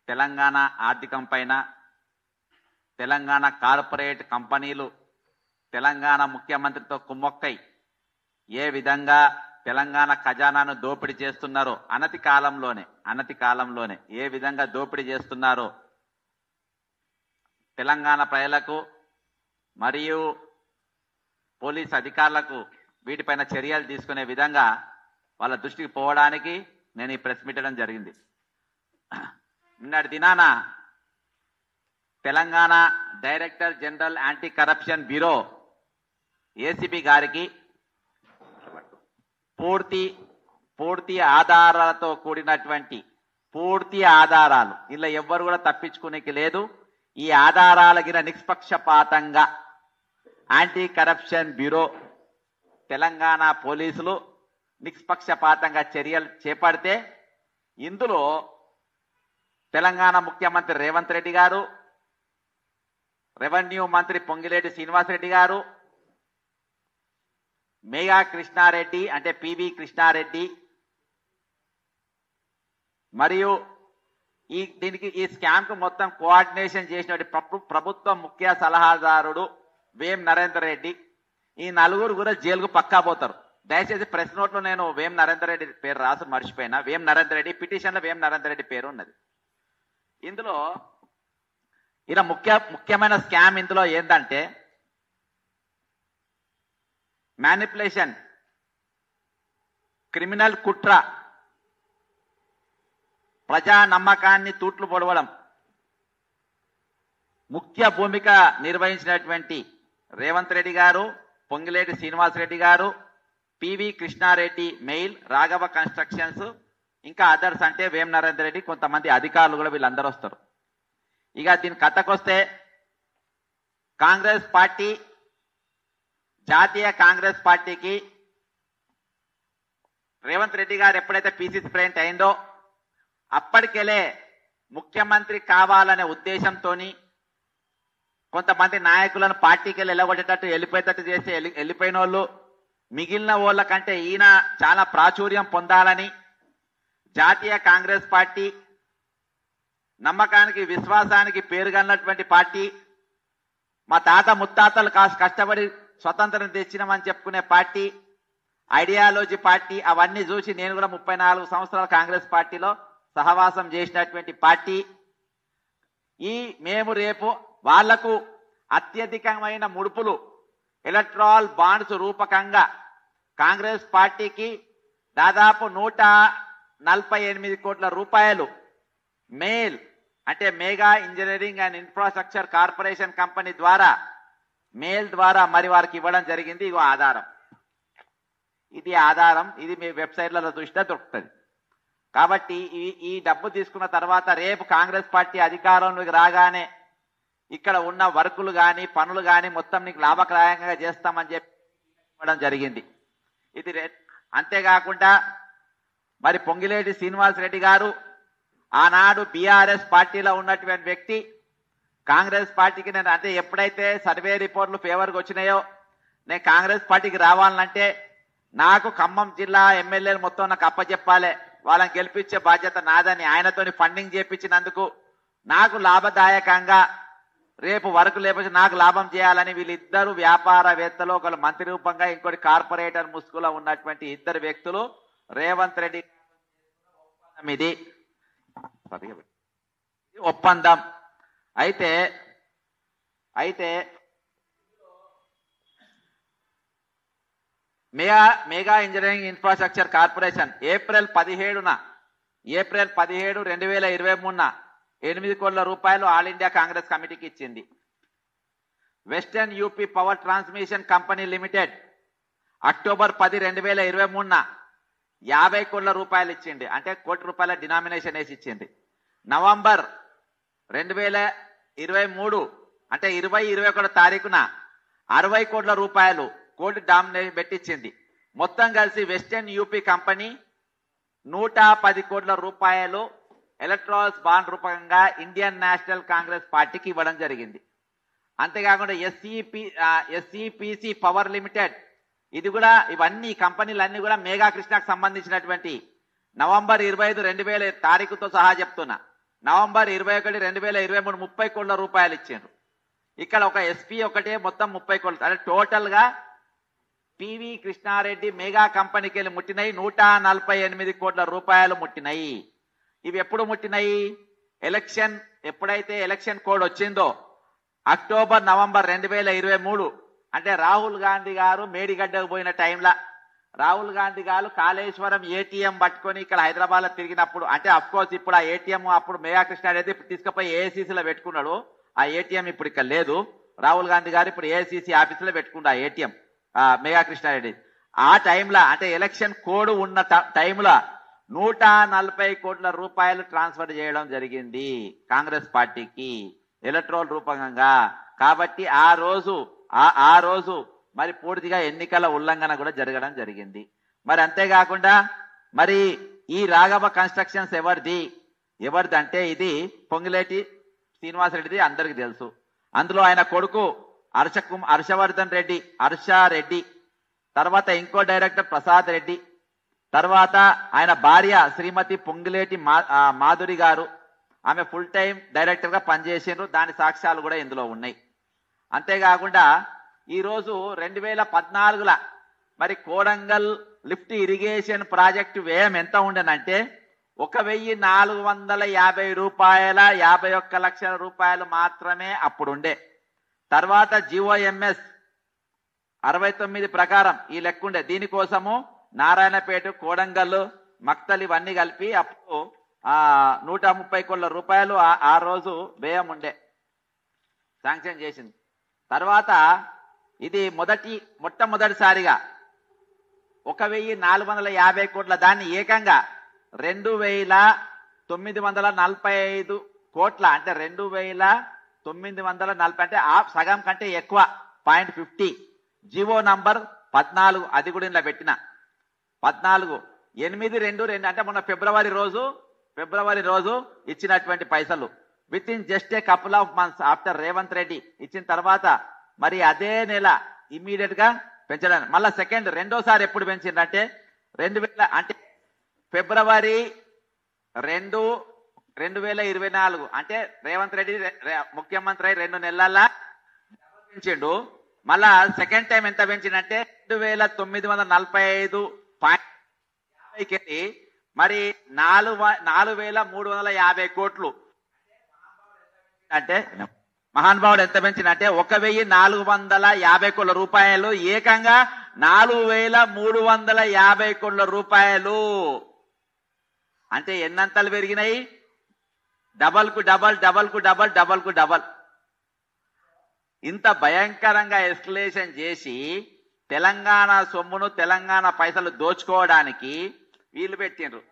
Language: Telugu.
తెలంగాణ ఆర్థికం పైన, తెలంగాణ కార్పొరేట్ కంపెనీలు తెలంగాణ ముఖ్యమంత్రితో కుమ్మక్కై ఏ విధంగా తెలంగాణ ఖజానాను దోపిడీ చేస్తున్నారో, అనతి కాలంలోనే ఏ విధంగా దోపిడీ చేస్తున్నారో తెలంగాణ ప్రజలకు మరియు పోలీస్ అధికారులకు వీటిపైన చర్యలు తీసుకునే విధంగా వాళ్ళ దృష్టికి పోవడానికి నేను ఈ ప్రెస్ మీట్ చేయడం జరిగింది. నిన్నటి దినాన Telangana director general anti corruption bureau ACB గారికి పూర్తి ఆధారాలతో కూడినటువంటి పూర్తి ఆధారాలు, ఇలా ఎవ్వరు కూడా తప్పించుకునేకి లేదు, ఈ ఆధారాల గిన నిష్పక్షపాతంగా యాంటీ కరప్షన్ బ్యూరో తెలంగాణ పోలీసులు నిష్పక్షపాతంగా చర్యలు చేపడితే ఇందులో తెలంగాణ ముఖ్యమంత్రి రేవంత్ రెడ్డి గారు, రెవెన్యూ మంత్రి పొంగిలేటి శ్రీనివాసరెడ్డి గారు, మేఘా కృష్ణారెడ్డి అంటే పివి కృష్ణారెడ్డి, మరియు ఈ స్కామ్ కు మొత్తం కోఆర్డినేషన్ చేసినటువంటి ప్రభుత్వ ముఖ్య సలహాదారుడు వేం నరేందర్ రెడ్డి, ఈ నలుగురు కూడా జైలుకు పక్కా పోతారు. దయచేసి ప్రెస్ నోట్ లో నేను వేం నరేందర్ రెడ్డి పేరు రాసి మర్చిపోయినా. వేం నరేందర్ రెడ్డి పిటిషన్ లో వేం నరేందర్ రెడ్డి పేరు ఉన్నది. ఇందులో ఇలా ముఖ్యమైన స్కామ్ ఇందులో ఏంటంటే మ్యానిపులేషన్, క్రిమినల్ కుట్ర, ప్రజా నమ్మకాన్ని తూట్లు పొడవడం, ముఖ్య భూమిక నిర్వహించినటువంటి రేవంత్ రెడ్డి గారు, పొంగిలేటి శ్రీనివాసరెడ్డి గారు, PV Krishna Reddy MEIL, Raghava constructions, ఇంకా అదర్స్ అంటే వేం నరేందర్ రెడ్డి, కొంతమంది అధికారులు కూడా వీళ్ళందరూ వస్తారు. ఇక దీని కథకొస్తే కాంగ్రెస్ పార్టీ, జాతీయ కాంగ్రెస్ పార్టీకి రేవంత్ రెడ్డి గారు ఎప్పుడైతే పిసిసి ప్రెసిడెంట్ అయిందో అప్పటికెళ్ళే ముఖ్యమంత్రి కావాలనే ఉద్దేశంతో కొంతమంది నాయకులను పార్టీకి వెళ్ళి వెళ్ళగొట్టేటట్టు వెళ్ళిపోయేటట్టు చేసి వెళ్ళిపోయిన వాళ్ళు, మిగిలిన వాళ్ళ కంటే ఈయన చాలా ప్రాచుర్యం పొందాలని జాతీయ కాంగ్రెస్ పార్టీ నమ్మకానికి విశ్వాసానికి పేరుగన్నటువంటి పార్టీ, మా తాత ముత్తాతలు కష్టపడి స్వతంత్రం తెచ్చినామని చెప్పుకునే పార్టీ, ఐడియాలజీ పార్టీ, అవన్నీ చూసి నేను కూడా 34 సంవత్సరాల కాంగ్రెస్ పార్టీలో సహవాసం చేసినటువంటి పార్టీ. మేము రేపు వాళ్లకు అత్యధికమైన ముడుపులు ఎలక్ట్రాల్ బాండ్స్ రూపకంగా కాంగ్రెస్ పార్టీకి దాదాపు 148 కోట్ల రూపాయలు మెయిల్ అంటే mega engineering and infrastructure corporation company ద్వారా మెయిల్ ద్వారా మరి వారికి ఇవ్వడం జరిగింది. ఇగో ఆధారం, ఇది ఆధారం, ఇది మీ వెబ్సైట్లలో చూసినా దొరుకుతుంది. కాబట్టి ఈ డబ్బు తీసుకున్న తర్వాత రేపు కాంగ్రెస్ పార్టీ అధికారంలోకి రాగానే ఇక్కడ ఉన్న వర్కులు కానీ పనులు కానీ మొత్తం నీకు లాభదాయకంగా చేస్తామని చెప్పి ఇవ్వడం జరిగింది. ఇది అంతేకాకుండా మరి పొంగిలేటి శ్రీనివాసరెడ్డి గారు ఆనాడు బీఆర్ఎస్ పార్టీలో ఉన్నటువంటి వ్యక్తి, కాంగ్రెస్ పార్టీకి నేను అంటే ఎప్పుడైతే సర్వే రిపోర్ట్లు ఫేవర్గా వచ్చినాయో నేను కాంగ్రెస్ పార్టీకి రావాలంటే నాకు ఖమ్మం జిల్లా ఎమ్మెల్యేలు మొత్తం నాకు అప్పచెప్పాలి, వాళ్ళని గెలిపించే బాధ్యత నాదని ఆయనతోని ఫండింగ్ చేపించినందుకు నాకు లాభదాయకంగా రేపు వరకు లేకపోతే నాకు లాభం చేయాలని వీళ్ళిద్దరు వ్యాపారవేత్తలు, ఒకరు మంత్రి రూపంగా ఇంకోటి కార్పొరేటర్ ముసుగులో ఉన్నటువంటి ఇద్దరు వ్యక్తులు రేవంత్ రెడ్డి ఇది ఒప్పందం. అయితే mega engineering infrastructure corporation April 17, 2023 8 కోట్ల రూపాయలు ఆల్ ఇండియా కాంగ్రెస్ కమిటీకి ఇచ్చింది. Western UP power transmission company limited October 10, 2023 50 కోట్ల రూపాయలు ఇచ్చింది, అంటే ₹1 డినామినేషన్ వేసి ఇచ్చింది. నవంబర్ 2023 అంటే 20-21 తారీఖున 60 కోట్ల రూపాయలు కోర్టు డామినేషన్ పెట్టించింది. మొత్తం కలిసి వెస్టర్న్ యూపీ కంపెనీ 110 కోట్ల రూపాయలు ఎలక్ట్రాల్స్ బాండ్ రూపంగా ఇండియన్ నేషనల్ కాంగ్రెస్ పార్టీకి ఇవ్వడం జరిగింది. అంతేకాకుండా ఎస్ఈపిసి పవర్ లిమిటెడ్, ఇది కూడా ఇవన్నీ కంపెనీలన్నీ కూడా మేఘా కృష్ణకు సంబంధించినటువంటి నవంబర్ 25, 2000 తారీఖుతో సహా చెప్తున్నా, నవంబర్ 21, 2023 30 కోట్ల రూపాయలు ఇచ్చిండ్రు. ఇక్కడ ఒక ఎస్పీ ఒకటే మొత్తం 30 కోట్లు, అంటే టోటల్ గా పివి కృష్ణారెడ్డి మెగా కంపెనీకి వెళ్ళి ముట్టినాయి 148 కోట్ల రూపాయలు ముట్టినాయి. ఇవి ఎప్పుడు ముట్టినాయి? ఎలక్షన్ ఎప్పుడైతే ఎలక్షన్ కోడ్ వచ్చిందో అక్టోబర్ నవంబర్ 2023, అంటే రాహుల్ గాంధీ గారు మేడిగడ్డకు పోయిన టైంలో రాహుల్ గాంధీ గారు కాళేశ్వరం ఏటీఎం పట్టుకొని ఇక్కడ హైదరాబాద్ లో తిరిగినప్పుడు, అంటే అఫ్ కోర్స్ ఇప్పుడు ఆ ఏటీఎం అప్పుడు మెగా కృష్ణారెడ్డి తీసుకుపోయి ఏఐసీసీలో పెట్టుకున్నాడు. ఆ ఏటీఎం ఇప్పుడు ఇక్కడ లేదు. రాహుల్ గాంధీ గారు ఇప్పుడు ఏఐసీసీ ఆఫీసులో పెట్టుకున్నాడు ఆ ఏటీఎం మెగా కృష్ణారెడ్డి. ఆ టైంలో అంటే ఎలక్షన్ కోడ్ ఉన్న టైంలో 140 కోట్ల రూపాయలు ట్రాన్స్ఫర్ చేయడం జరిగింది కాంగ్రెస్ పార్టీకి ఎలక్ట్రల్ రూపంగా. కాబట్టి ఆ రోజు మరి పూర్తిగా ఎన్నికల ఉల్లంఘన కూడా జరగడం జరిగింది. మరి అంతేకాకుండా మరి ఈ రాఘవ కన్స్ట్రక్షన్స్ ఎవరిదంటే ఇది పొంగిలేటి శ్రీనివాసరెడ్డిది అందరికి తెలుసు. అందులో ఆయన కొడుకు హర్షవర్ధన్ రెడ్డి, హర్షారెడ్డి, తర్వాత ఇంకో డైరెక్టర్ ప్రసాద్ రెడ్డి, తర్వాత ఆయన భార్య శ్రీమతి పొంగిలేటి మాధురి గారు, ఆమె ఫుల్ టైం డైరెక్టర్ గా పనిచేసిండ్రు. దాని సాక్ష్యాలు కూడా ఇందులో ఉన్నాయి. అంతేకాకుండా ఈరోజు 2014లో మరి కోడంగల్ లిఫ్ట్ ఇరిగేషన్ ప్రాజెక్టు వ్యయం ఎంత ఉండనంటే 1,450 రూపాయల 51 లక్షల రూపాయలు మాత్రమే అప్పుడుండే. తర్వాత జిఓఎంఎస్ 69 ప్రకారం ఈ లెక్కుండే. దీనికోసము నారాయణపేట, కోడంగల్, మక్తల్ ఇవన్నీ కలిపి అప్పుడు 130 కోట్ల రూపాయలు ఆ రోజు వ్యయం ఉండే, శాంక్షన్ చేసింది. తర్వాత ఇది మొట్టమొదటిసారిగా 1,450 కోట్ల దాన్ని ఏకంగా 2,945 కోట్ల, అంటే 2,940, అంటే సగం కంటే ఎక్కువ 0.50 జీవో నంబర్ 14 అది కూడా ఇలా పెట్టిన 14/8/22, అంటే మొన్న ఫిబ్రవరి రోజు ఇచ్చినటువంటి పైసలు with in just a couple of months after Revanth Reddy ఇచ్చిన తర్వాత మరి అదే నెల ఇమ్మీడియట్ గా పెంచడానికి మళ్ళా రెండోసారి ఎప్పుడు పెంచిందంటే 2000, అంటే ఫిబ్రవరి 2, 2024, అంటే రేవంత్ రెడ్డి ముఖ్యమంత్రి 2 నెలల పెంచిండు. మళ్ళా సెకండ్ టైం ఎంత పెంచిందంటే 2,945.50కి మరి 4,350 కోట్లు. అంటే మహానుభావుడు ఎంత పెంచినంటే 1,450 కోట్ల రూపాయలు ఏకంగా 4,350 కోట్ల రూపాయలు. అంటే ఎన్నంతలు పెరిగినాయి? డబల్ కు డబల్. ఇంత భయంకరంగా ఎస్కలేషన్ చేసి తెలంగాణ సొమ్మును, తెలంగాణ పైసలు దోచుకోవడానికి వీళ్ళు పెట్టిండ్రు.